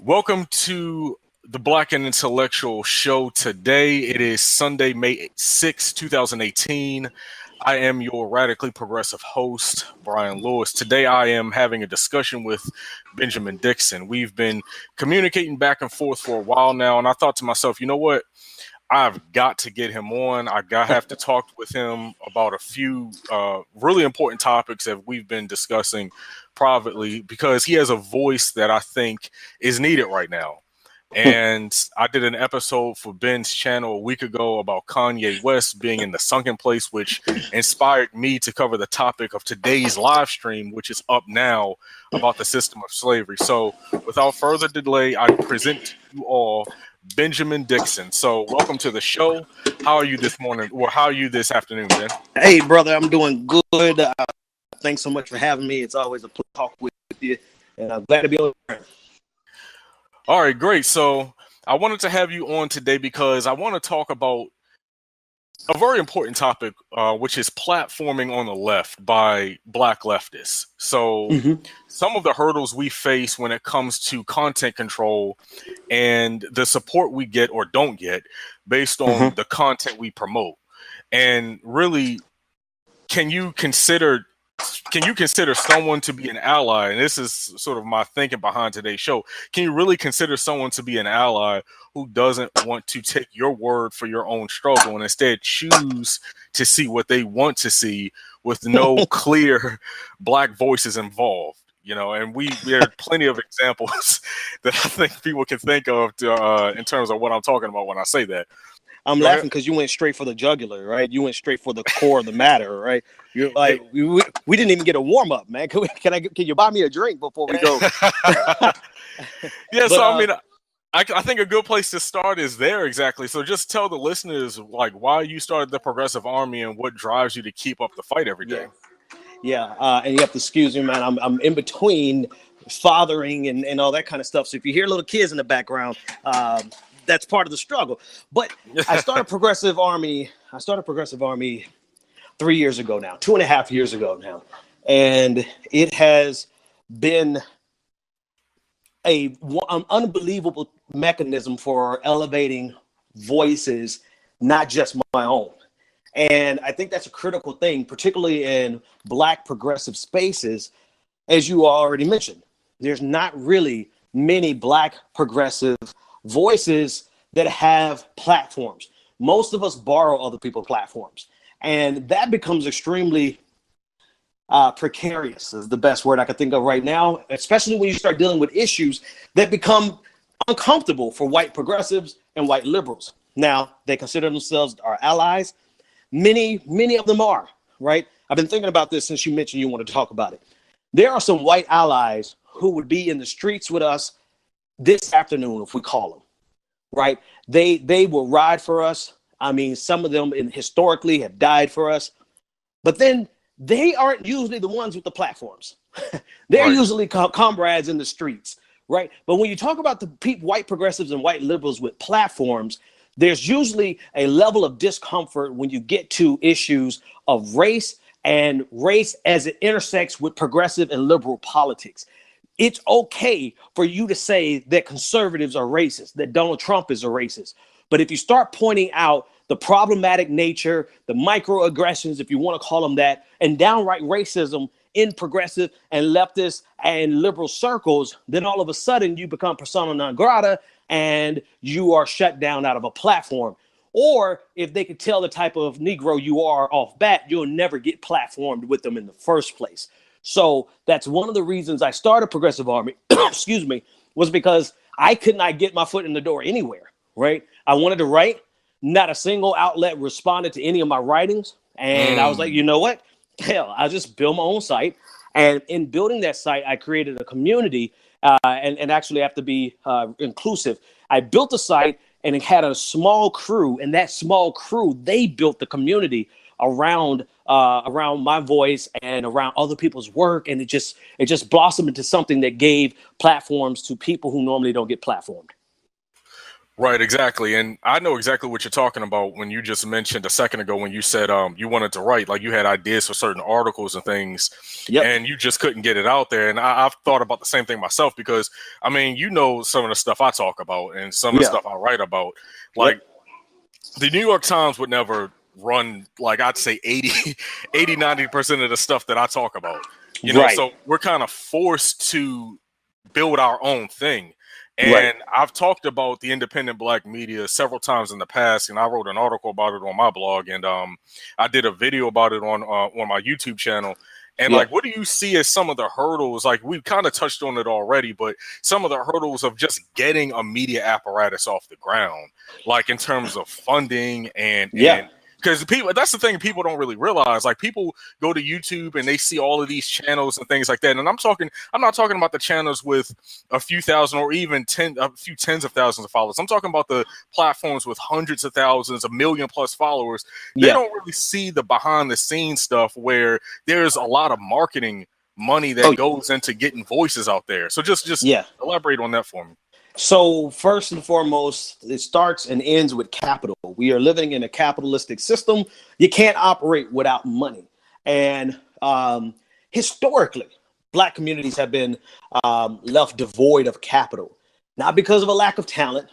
Welcome to the Black and Intellectual Show. Today it is Sunday, May 6, 2018. I am your radically progressive host, Brian Lewis. Today I am having a discussion with Benjamin Dixon. We've been communicating back and forth for a while now, and I thought to myself, you know what? I've got to get him on. Have to talk with him about a few really important topics that we've been discussing privately because he has a voice that I think is needed right now. And I did an episode for Ben's channel a week ago about Kanye West being in the sunken place, which inspired me to cover the topic of today's live stream, which is up now, about the system of slavery. So without further delay, I present to you all Benjamin Dixon. So welcome to the show. How are you this morning, or how are you this afternoon, Ben? Hey, brother, I'm doing good. Thanks so much for having me. It's always a pleasure to talk with you, and I'm glad to be on. All right, great. So I wanted to have you on today because I want to talk about a very important topic, which is platforming on the left by Black leftists. So some of the hurdles we face when it comes to content control and the support we get or don't get based on the content we promote. And really, can you consider someone to be an ally? And this is sort of my thinking behind today's show. Can you really consider someone to be an ally who doesn't want to take your word for your own struggle and instead choose to see what they want to see with no clear Black voices involved? You know, and there are plenty of examples that I think people can think of in terms of what I'm talking about when I say that. I'm laughing because you went straight for the jugular, right? You went straight for the core of the matter, right? You're like, we didn't even get a warm up, man. Can you buy me a drink before we go? Yeah, so I mean, I think a good place to start is there, exactly. So just tell the listeners like why you started the Progressive Army and what drives you to keep up the fight every day. Yeah, and you have to excuse me, man. I'm in between fathering and all that kind of stuff. So if you hear little kids in the background, that's part of the struggle. But I started Progressive Army 3 years ago now, 2.5 years ago now. And it has been an unbelievable mechanism for elevating voices, not just my own. And I think that's a critical thing, particularly in Black progressive spaces. As you already mentioned, there's not really many Black progressive voices that have platforms. Most of us borrow other people's platforms, and that becomes extremely precarious is the best word I could think of right now, especially when you start dealing with issues that become uncomfortable for white progressives and white liberals. Now, they consider themselves our allies. Many of them are, right? I've been thinking about this since you mentioned you want to talk about it. There are some white allies who would be in the streets with us this afternoon, if we call them, right? They will ride for us. I mean, some of them historically have died for us, but then they aren't usually the ones with the platforms. They're usually comrades in the streets, right? But when you talk about the white progressives and white liberals with platforms, there's usually a level of discomfort when you get to issues of race and race as it intersects with progressive and liberal politics. It's okay for you to say that conservatives are racist, that Donald Trump is a racist. But if you start pointing out the problematic nature, the microaggressions, if you want to call them that, and downright racism in progressive and leftist and liberal circles, then all of a sudden you become persona non grata and you are shut down out of a platform. Or if they could tell the type of Negro you are off bat, you'll never get platformed with them in the first place. So that's one of the reasons I started Progressive Army, excuse me, was because I could not get my foot in the door anywhere, right? I wanted to write. Not a single outlet responded to any of my writings. And I was like, you know what? Hell, I'll just build my own site. And in building that site, I created a community and actually have to be inclusive. I built a site and it had a small crew, and that small crew, they built the community around my voice and around other people's work. And it just blossomed into something that gave platforms to people who normally don't get platformed. Right, exactly. And I know exactly what you're talking about when you just mentioned a second ago when you said you wanted to write, like you had ideas for certain articles and things, Yep. and you just couldn't get it out there. And I've thought about the same thing myself because, I mean, you know, some of the stuff I talk about and some of the Yeah. stuff I write about. Like, Yep. the New York Times would never run, like, I'd say 90% of the stuff that I talk about. You know, Right. so we're kind of forced to build our own thing. Right. And I've talked about the independent black media several times in the past, and I wrote an article about it on my blog, and I did a video about it on my YouTube channel. And Yeah. like, what do you see as some of the hurdles? Like, we've kind of touched on it already, but some of the hurdles of just getting a media apparatus off the ground, like in terms of funding Yeah. and because people, that's the thing people don't really realize. Like, people go to YouTube and they see all of these channels and things like that. And I'm not talking about the channels with a few thousand or even a few tens of thousands of followers. I'm talking about the platforms with hundreds of thousands, 1 million plus followers. They Yeah. don't really see the behind the scenes stuff where there's a lot of marketing money Oh, that goes into getting voices out there. So just yeah. elaborate on that for me. So first and foremost, it starts and ends with capital. We are living in a capitalistic system. You can't operate without money. And historically, black communities have been left devoid of capital, not because of a lack of talent,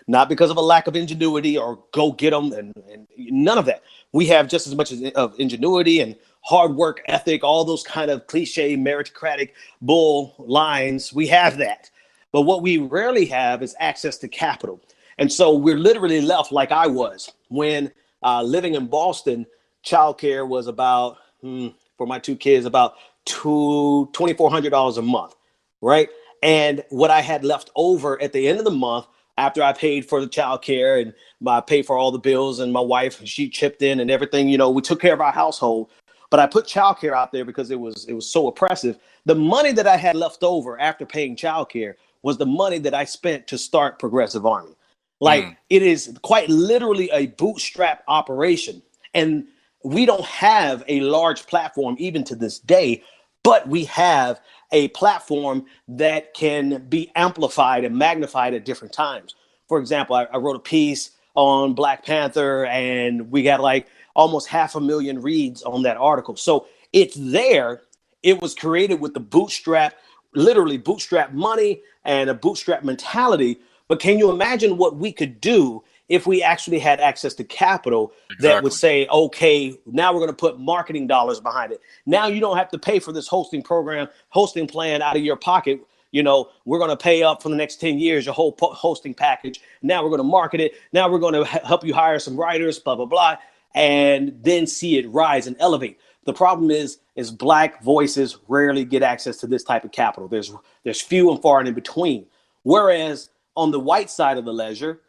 not because of a lack of ingenuity or go get them, and none of that. We have just as much of ingenuity and hard work ethic, all those kind of cliche meritocratic bull lines. We have that. But what we rarely have is access to capital. And so we're literally left like I was when living in Boston. Childcare was about, for my two kids, about $2,400 a month, right? And what I had left over at the end of the month, after I paid for the childcare and I paid for all the bills, and my wife, she chipped in and everything, we took care of our household. But I put childcare out there because it was so oppressive. The money that I had left over after paying childcare was the money that I spent to start Progressive Army. Like, it is quite literally a bootstrap operation. And we don't have a large platform even to this day, but we have a platform that can be amplified and magnified at different times. For example, I wrote a piece on Black Panther, and we got like almost 500,000 reads on that article. So it's there. It was created with the bootstrap, literally bootstrap money and a bootstrap mentality. But can you imagine what we could do if we actually had access to capital that would Exactly. say, okay, now we're going to put marketing dollars behind it. Now you don't have to pay for this hosting plan out of your pocket. We're going to pay up for the next 10 years, your whole hosting package. Now we're going to market it. Now we're going to help you hire some writers, blah, blah, blah, and then see it rise and elevate. The problem is black voices rarely get access to this type of capital. There's few and far and in between. Whereas on the white side of the ledger,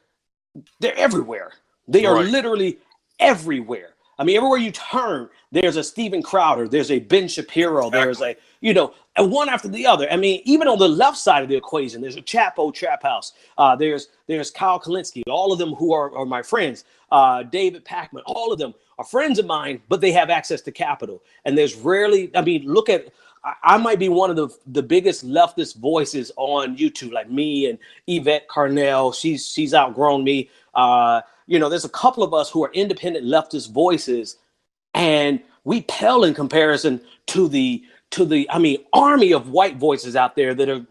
they're everywhere. They are Right. literally everywhere. I mean, everywhere you turn, there's a Steven Crowder, there's a Ben Shapiro, there's Exactly. and one after the other. I mean, even on the left side of the equation, there's a Chapo Trap House. There's Kyle Kalinske, all of them who are my friends. David Packman, all of them are friends of mine, but they have access to capital. And there's rarely, I mean, look at, I might be one of the biggest leftist voices on YouTube, like me and Yvette Carnell. She's outgrown me. There's a couple of us who are independent leftist voices, and we pale in comparison to the army of white voices out there that are,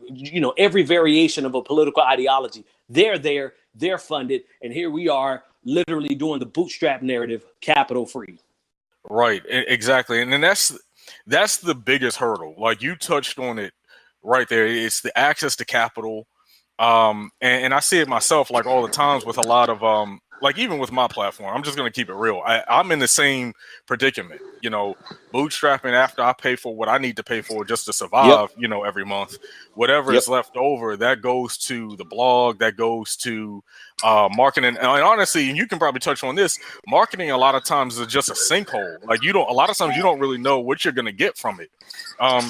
every variation of a political ideology. They're there, they're funded, and here we are literally doing the bootstrap narrative, capital free. Right, exactly, and then that's the biggest hurdle. Like, you touched on it right there. It's the access to capital, and I see it myself, like, all the times with a lot of like, even with my platform. I'm just gonna keep it real. I'm in the same predicament. Bootstrapping after I pay for what I need to pay for just to Yep. survive. Every month, whatever Yep. is left over, that goes to the blog, that goes to marketing. And honestly, and you can probably touch on this, marketing a lot of times is just a sinkhole. Like, a lot of times you don't really know what you're gonna get from it.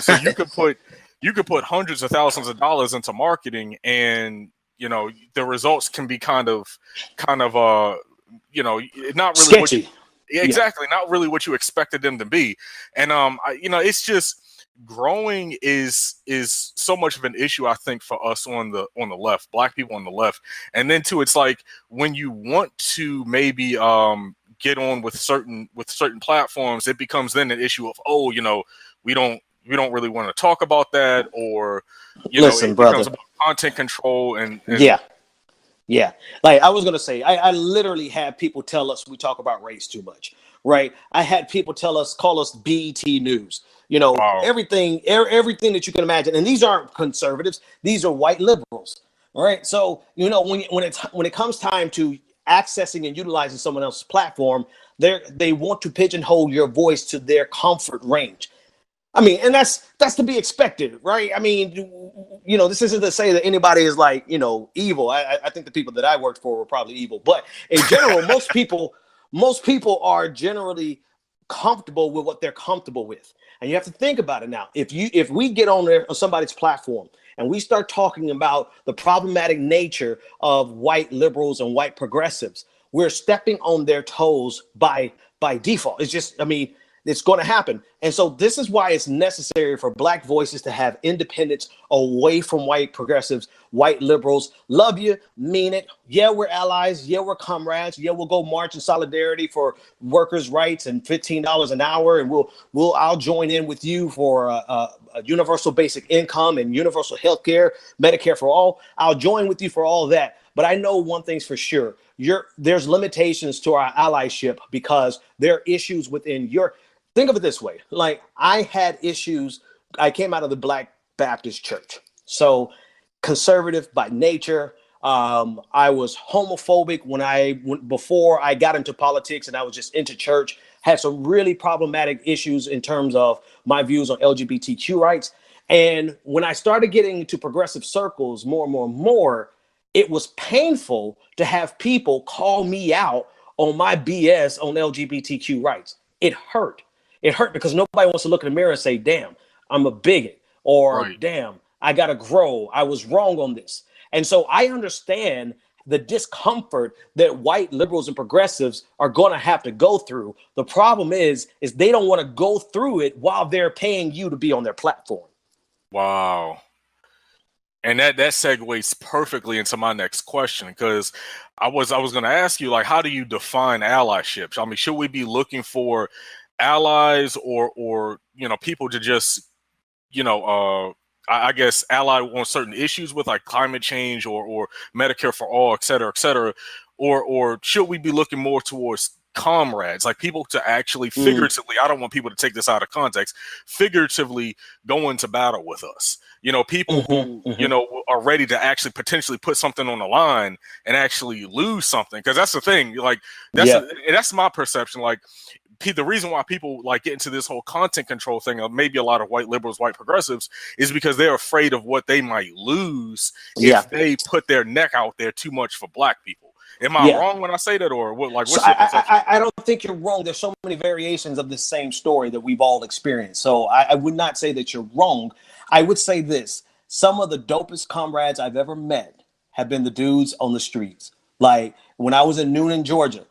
So you could put hundreds of thousands of dollars into marketing, and the results can be kind of not really what you, Sketchy. Yeah. exactly, not really what you expected them to be. And it's just growing is so much of an issue, I think, for us on the left, black people on the left. And then too, it's like when you want to maybe get on with certain platforms, it becomes then an issue of, oh, we don't really want to talk about that, or Listen, it brother. becomes about content control and Yeah. Like I was going to say, I literally had people tell us we talk about race too much, right? I had people call us BET News, wow. everything that you can imagine. And these aren't conservatives. These are white liberals, right? So, when it comes time to accessing and utilizing someone else's platform, they want to pigeonhole your voice to their comfort range. I mean, and that's to be expected, right? I mean, this isn't to say that anybody is like, evil. I think the people that I worked for were probably evil, but in general, most people are generally comfortable with what they're comfortable with. And you have to think about it now. If we get on somebody's platform and we start talking about the problematic nature of white liberals and white progressives, we're stepping on their toes by default. It's just, it's going to happen. And so this is why it's necessary for black voices to have independence away from white progressives, white liberals. Love you, mean it. Yeah, we're allies. Yeah, we're comrades. Yeah, we'll go march in solidarity for workers' rights and $15 an hour. And I'll join in with you for a universal basic income and universal health care, Medicare for all. I'll join with you for all that. But I know one thing's for sure. There's limitations to our allyship because there are issues within think of it this way. Like I had issues. I came out of the Black Baptist Church. So conservative by nature. I was homophobic before I got into politics, and I was just into church. Had some really problematic issues in terms of my views on LGBTQ rights. And when I started getting into progressive circles more and more and more, it was painful to have people call me out on my BS on LGBTQ rights. It hurt. It hurt because nobody wants to look in the mirror and say, damn, I'm a bigot, or right. Damn, I got to grow. I was wrong on this. And so I understand the discomfort that white liberals and progressives are going to have to go through. The problem is they don't want to go through it while they're paying you to be on their platform. Wow. And that segues perfectly into my next question, because I was going to ask you, like, how do you define allyship? I mean, should we be looking for allies or people to just I guess ally on certain issues with like climate change or Medicare for all, et cetera, or should we be looking more towards comrades, like people to actually figuratively, I don't want people to take this out of context, figuratively go into battle with us, people who are ready to actually potentially put something on the line and actually lose something, because that's the thing, like that's my perception. Like the reason why people like get into this whole content control thing of maybe a lot of white liberals, white progressives, is because they're afraid of what they might lose if they put their neck out there too much for black people. Am I wrong when I say that, or what? Like, what's your perception? I don't think you're wrong. There's so many variations of the same story that we've all experienced. So I would not say that you're wrong. I would say this: some of the dopest comrades I've ever met have been the dudes on the streets. Like when I was in Noonan, Georgia.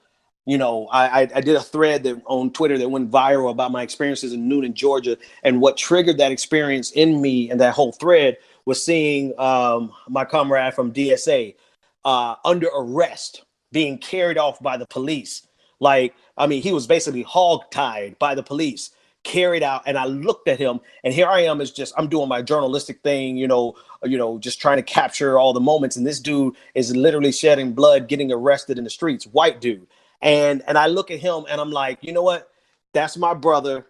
I did a thread on Twitter that went viral about my experiences in Noonan, Georgia. And what triggered that experience in me and that whole thread was seeing my comrade from DSA under arrest, being carried off by the police. He was basically hog-tied by the police, carried out. And I looked at him, and here I am, I'm doing my journalistic thing, just trying to capture all the moments. And this dude is literally shedding blood, getting arrested in the streets, white dude. And I look at him and I'm like, you know what? That's my brother,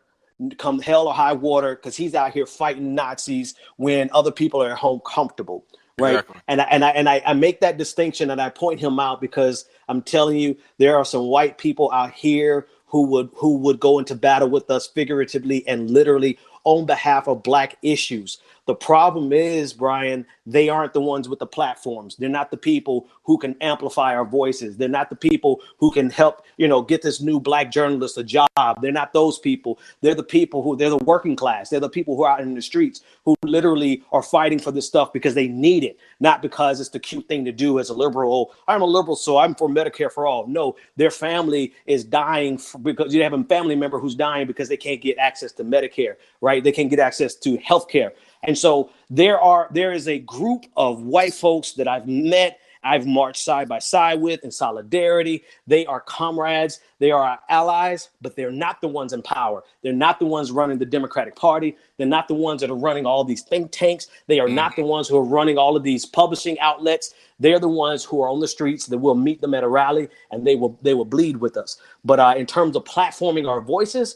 come hell or high water, because he's out here fighting Nazis when other people are at home comfortable. Right. Exactly. And I make that distinction and I point him out because I'm telling you, there are some white people out here who would go into battle with us figuratively and literally on behalf of black issues. The problem is, Brian, they aren't the ones with the platforms. They're not the people who can amplify our voices. They're not the people who can help, get this new black journalist a job. They're not those people. They're the people they're the working class. They're the people who are out in the streets who literally are fighting for this stuff because they need it, not because it's the cute thing to do as a liberal. Oh, I'm a liberal, so I'm for Medicare for all. No, their family is dying because you have a family member who's dying because they can't get access to Medicare, right? They can't get access to health care. And so there is a group of white folks that I've met, I've marched side by side with in solidarity. They are comrades, they are our allies, but they're not the ones in power. They're not the ones running the Democratic Party. They're not the ones that are running all these think tanks. They are not the ones who are running all of these publishing outlets. They're the ones who are on the streets that will meet them at a rally, and they will bleed with us. But in terms of platforming our voices,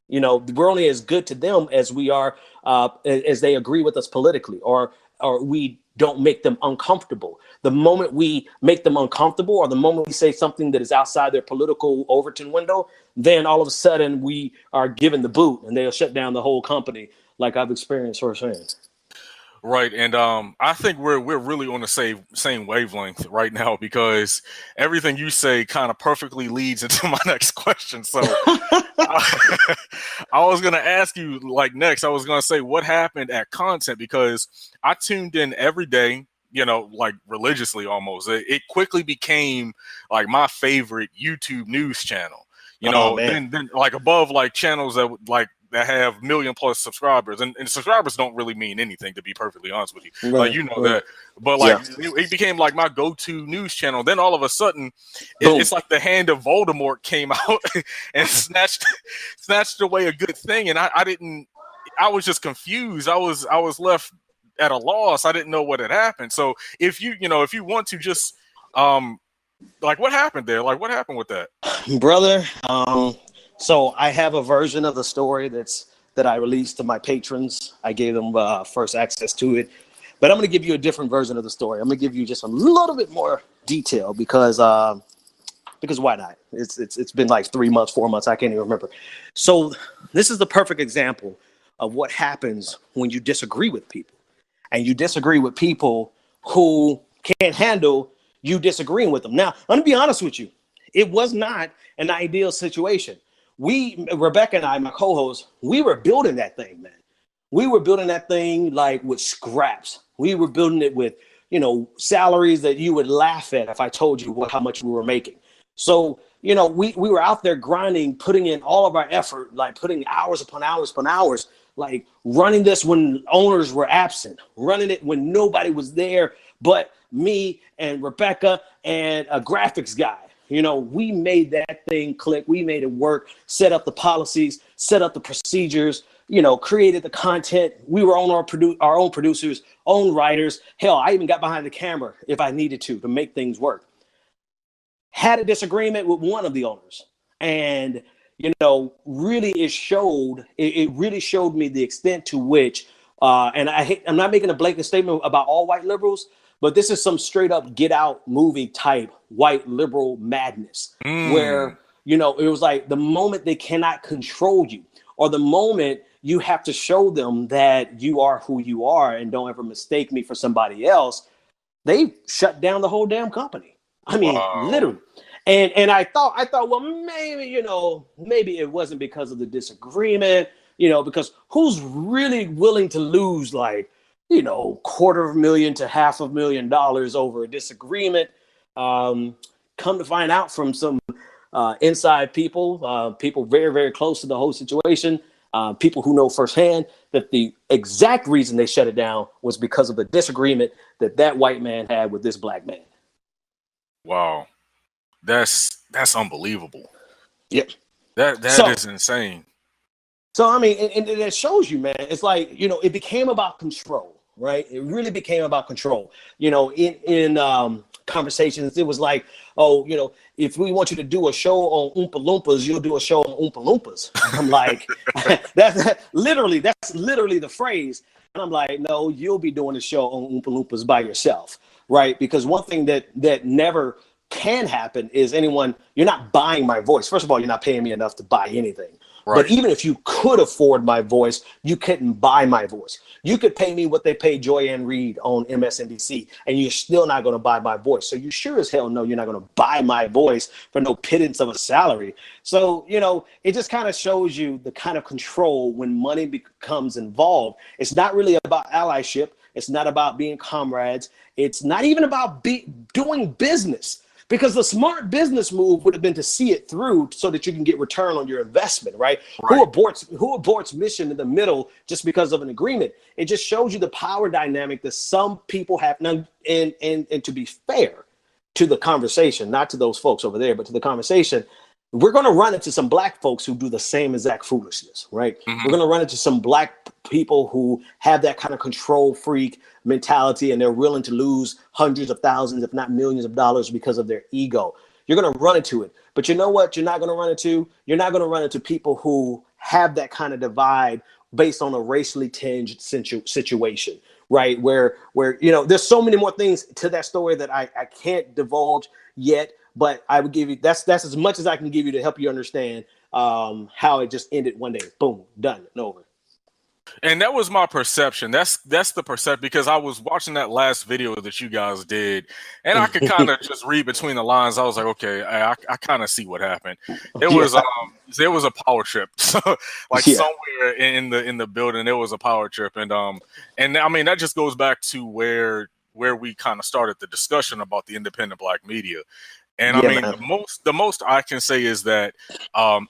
we're only as good to them as we are as they agree with us politically, or we don't make them uncomfortable. The moment we make them uncomfortable, or the moment we say something that is outside their political Overton window, then all of a sudden we are given the boot and they'll shut down the whole company, like I've experienced firsthand. Right, and I think we're really on the same wavelength right now, because everything you say kind of perfectly leads into my next question. So I was going to ask you, next, I was going to say what happened at Content, because I tuned in every day, religiously almost. It quickly became like my favorite YouTube news channel. Then above channels that have million plus subscribers, and subscribers don't really mean anything, to be perfectly honest with you. Right, that, but it became like my go-to news channel. Then all of a sudden, it's like the hand of Voldemort came out and snatched away a good thing, and I was just confused. I was left at a loss. I didn't know what had happened. So if you want to just what happened there? What happened with that, brother? So I have a version of the story that I released to my patrons. I gave them first access to it, but I'm going to give you a different version of the story. I'm going to give you just a little bit more detail because why not? It's been like 3 months, 4 months. I can't even remember. So this is the perfect example of what happens when you disagree with people, and you disagree with people who can't handle you disagreeing with them. Now, I'm going to be honest with you. It was not an ideal situation. Rebecca and I, my co-host, we were building that thing, man. We were building that thing with scraps. We were building it with, salaries that you would laugh at if I told you how much we were making. So, we were out there grinding, putting in all of our effort, putting hours upon hours upon hours, running this when owners were absent, running it when nobody was there but me and Rebecca and a graphics guy. We made that thing click. We made it work, set up the policies, set up the procedures, created the content. We were on our own producers, own writers. Hell, I even got behind the camera if I needed to make things work. Had a disagreement with one of the owners, and really it really showed me the extent to which, and I'm not making a blanket statement about all white liberals, but this is some straight up Get Out movie type white liberal madness where, it was like the moment they cannot control you, or the moment you have to show them that you are who you are and don't ever mistake me for somebody else, they shut down the whole damn company. I mean, literally. And I thought, well, maybe it wasn't because of the disagreement, because who's really willing to lose $250,000 to $500,000 over a disagreement? Come to find out from some inside people, people very, very close to the whole situation, people who know firsthand that the exact reason they shut it down was because of the disagreement that white man had with this black man. Wow. That's unbelievable. Yep. That is insane. So, I mean, and it shows you, man, it's it became about control, right? It really became about control. In conversations, it was like, oh, if we want you to do a show on Oompa Loompas, you'll do a show on Oompa Loompas. I'm like, that's literally the phrase. And I'm like, no, you'll be doing a show on Oompa Loompas by yourself, right? Because one thing that never can happen is you're not buying my voice. First of all, you're not paying me enough to buy anything. But Right. even if you could afford my voice, you couldn't buy my voice. You could pay me what they pay Joy-Ann Reid on MSNBC, and you're still not going to buy my voice. So you sure as hell know you're not going to buy my voice for no pittance of a salary. So, it just kind of shows you the kind of control when money becomes involved. It's not really about allyship. It's not about being comrades. It's not even about doing business. Because the smart business move would have been to see it through so that you can get return on your investment, right? Right. Who aborts mission in the middle just because of an agreement? It just shows you the power dynamic that some people have. Now, and to be fair to the conversation, not to those folks over there, but to the conversation, we're going to run into some black folks who do the same exact foolishness, right? Mhm. We're going to run into some black people who have that kind of control freak mentality, and they're willing to lose hundreds of thousands, if not millions of dollars because of their ego. You're going to run into it. But you know what you're not going to run into? You're not going to run into people who have that kind of divide based on a racially tinged situation, right? Where there's so many more things to that story that I can't divulge yet. But I would give you that's as much as I can give you to help you understand how it just ended one day. Boom, done and over. And that was my perception. That's the perception, because I was watching that last video that you guys did, and I could kind of just read between the lines. I was like, okay, I kind of see what happened. It was there was a power trip, so like somewhere in the building there was a power trip, and I mean that just goes back to where we kind of started the discussion about the independent black media. And I mean, man. the most I can say is that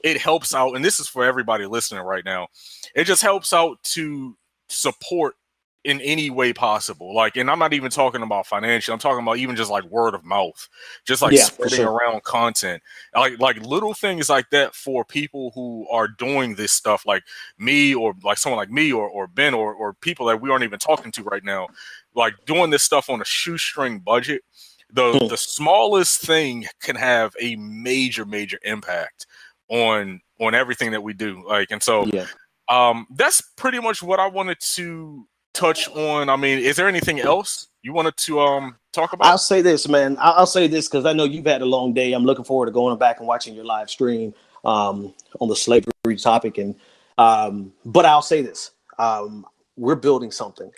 it helps out, and this is for everybody listening right now. It just helps out to support in any way possible. Like, and I'm not even talking about financial. I'm talking about even just like word of mouth, just like spreading around content, like little things like that for people who are doing this stuff, like me or like someone like me or Ben or people that we aren't even talking to right now, like doing this stuff on a shoestring budget. The smallest thing can have a major impact on everything that we do. Like, and so that's pretty much what I wanted to touch on. I mean, is there anything else you wanted to talk about? I'll say this, man. I'll say this because I know you've had a long day. I'm looking forward to going back and watching your live stream on the slavery topic. And but I'll say this: we're building something.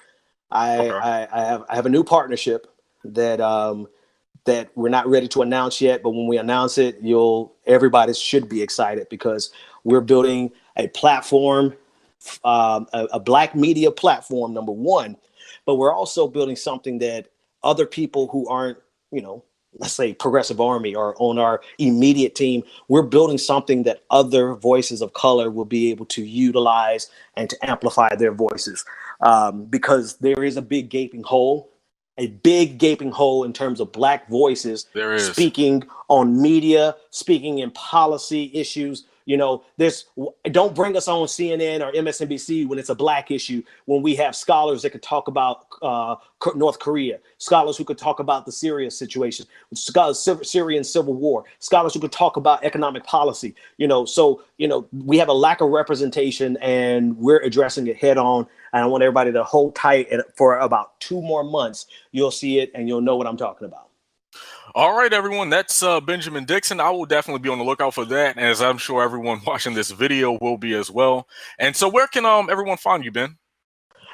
I have a new partnership that we're not ready to announce yet, but when we announce it, everybody should be excited because we're building a platform, a black media platform, number one, but we're also building something that other people who aren't, let's say Progressive Army or on our immediate team, we're building something that other voices of color will be able to utilize and to amplify their voices because there is a big gaping hole in terms of black voices speaking on media, speaking in policy issues. Don't bring us on CNN or MSNBC when it's a black issue, when we have scholars that could talk about North Korea, scholars who could talk about the Syria situation, Syrian civil war, scholars who could talk about economic policy. So we have a lack of representation and we're addressing it head on. And I want everybody to hold tight for about 2 more months. You'll see it and you'll know what I'm talking about. All right, everyone. That's Benjamin Dixon. I will definitely be on the lookout for that, as I'm sure everyone watching this video will be as well. And so where can everyone find you, Ben?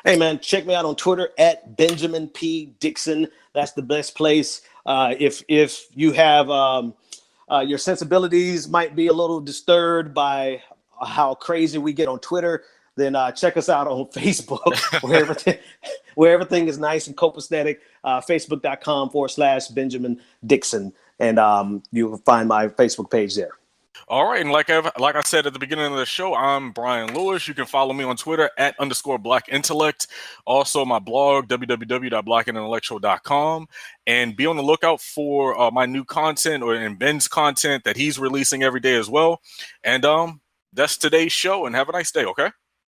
Hey, man, check me out on Twitter at Benjamin P. Dixon. That's the best place. If you have your sensibilities might be a little disturbed by how crazy we get on Twitter, then check us out on Facebook, where everything is nice and copacetic. Facebook.com/Benjamin Dixon, and you will find my Facebook page there. All right, and like I said at the beginning of the show, I'm Brian Lewis. You can follow me on Twitter at _BlackIntellect. Also, my blog, www.blackandintellectual.com. And be on the lookout for my new content and Ben's content that he's releasing every day as well. And that's today's show, and have a nice day, okay?